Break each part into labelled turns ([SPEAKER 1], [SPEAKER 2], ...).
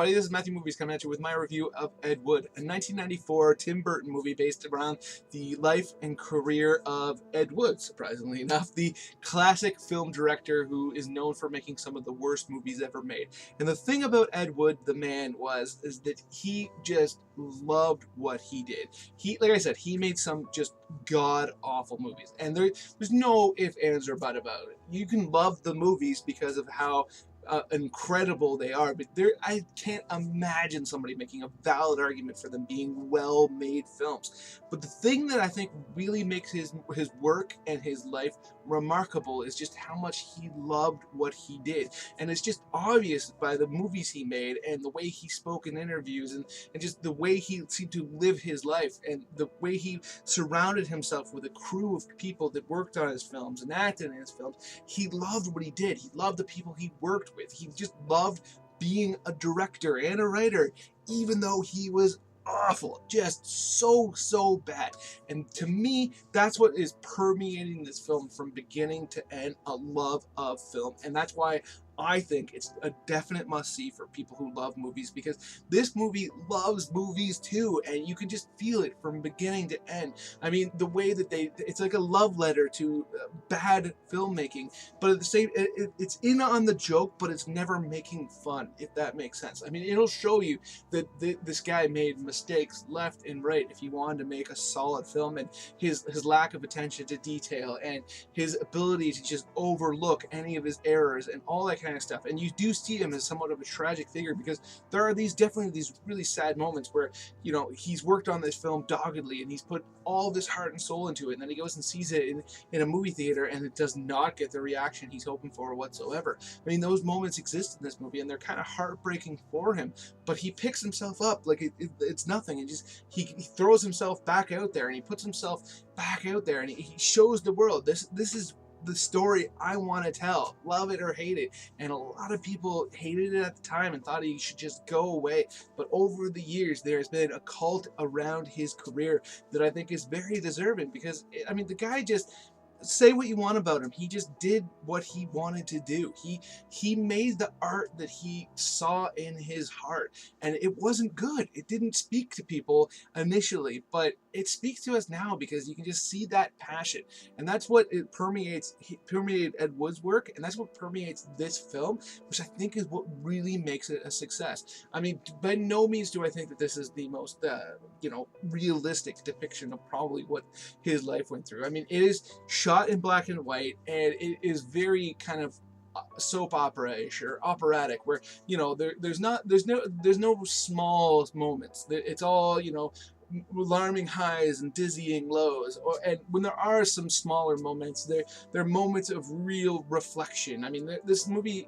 [SPEAKER 1] everybody, this is Matthew Movies coming at you with my review of Ed Wood, a 1994 Tim Burton movie based around the life and career of Ed Wood, surprisingly enough, the classic film director who is known for making some of the worst movies ever made. And the thing about Ed Wood, the man, is that he just loved what he did. Like I said, he made some just god-awful movies. And there's no ifs, ands, or buts about it. You can love the movies because of how incredible they are, but I can't imagine somebody making a valid argument for them being well-made films. But the thing that I think really makes his work and his life remarkable is just how much he loved what he did, and it's just obvious by the movies he made and the way he spoke in interviews and just the way he seemed to live his life and the way he surrounded himself with a crew of people that worked on his films and acted in his films. He loved what he did. He loved the people he worked with. He just loved being a director and a writer, even though he was awful, just so bad. And to me, that's what is permeating this film from beginning to end, a love of film. And that's why I think it's a definite must-see for people who love movies, because this movie loves movies too, and you can just feel it from beginning to end. I mean, the way that it's like a love letter to bad filmmaking, but at the same, it's in on the joke, but it's never making fun, if that makes sense. I mean, it'll show you that this guy made mistakes left and right if he wanted to make a solid film, and his lack of attention to detail and his ability to just overlook any of his errors and all that kind of stuff. And you do see him as somewhat of a tragic figure, because there are definitely these really sad moments where, you know, he's worked on this film doggedly and he's put all of his heart and soul into it, and then he goes and sees it in a movie theater and it does not get the reaction he's hoping for whatsoever. I mean, those moments exist in this movie and they're kind of heartbreaking for him, but he picks himself up like it's nothing, and just he throws himself back out there and he puts himself back out there and he shows the world, this is the story I want to tell, love it or hate it. And a lot of people hated it at the time and thought he should just go away, but over the years there's been a cult around his career that I think is very deserving, because I mean, the guy just, say what you want about him, he just did what he wanted to do. He made the art that he saw in his heart, and it wasn't good. It didn't speak to people initially, but it speaks to us now, because you can just see that passion, and that's what it permeated Ed Wood's work, and that's what permeates this film, which I think is what really makes it a success. I mean, by no means do I think that this is the most you know, realistic depiction of probably what his life went through. I mean, it is shot in black and white, and it is very kind of soap opera-ish or operatic, where, you know, there's no small moments. It's all, you know, alarming highs and dizzying lows, and when there are some smaller moments, they're moments of real reflection. I mean, this movie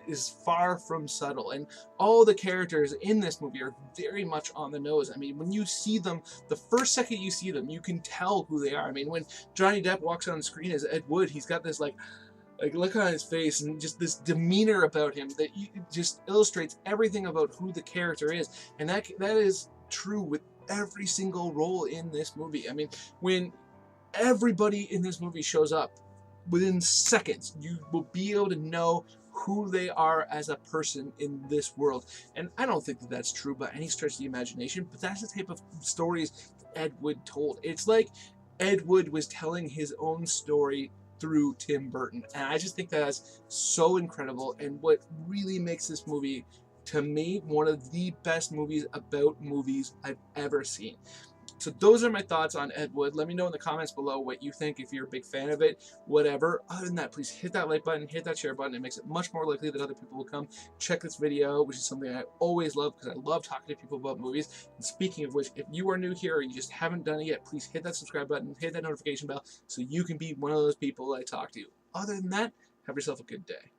[SPEAKER 1] is far from subtle, and all the characters in this movie are very much on the nose. I mean, when you see them, the first second you see them, you can tell who they are. I mean, when Johnny Depp walks on the screen as Ed Wood, he's got this like look on his face and just this demeanor about him that just illustrates everything about who the character is, and that is true with every single role in this movie. I mean, when everybody in this movie shows up, within seconds you will be able to know who they are as a person in this world. And I don't think that that's true by any stretch of the imagination, but that's the type of stories Ed Wood told. It's like Ed Wood was telling his own story through Tim Burton, and I just think that's so incredible, and what really makes this movie, to me, one of the best movies about movies I've ever seen. So those are my thoughts on Ed Wood. Let me know in the comments below what you think, if you're a big fan of it, whatever. Other than that, please hit that like button, hit that share button. It makes it much more likely that other people will come check this video, which is something I always love, because I love talking to people about movies. And speaking of which, if you are new here or you just haven't done it yet, please hit that subscribe button, hit that notification bell, so you can be one of those people I talk to. Other than that, have yourself a good day.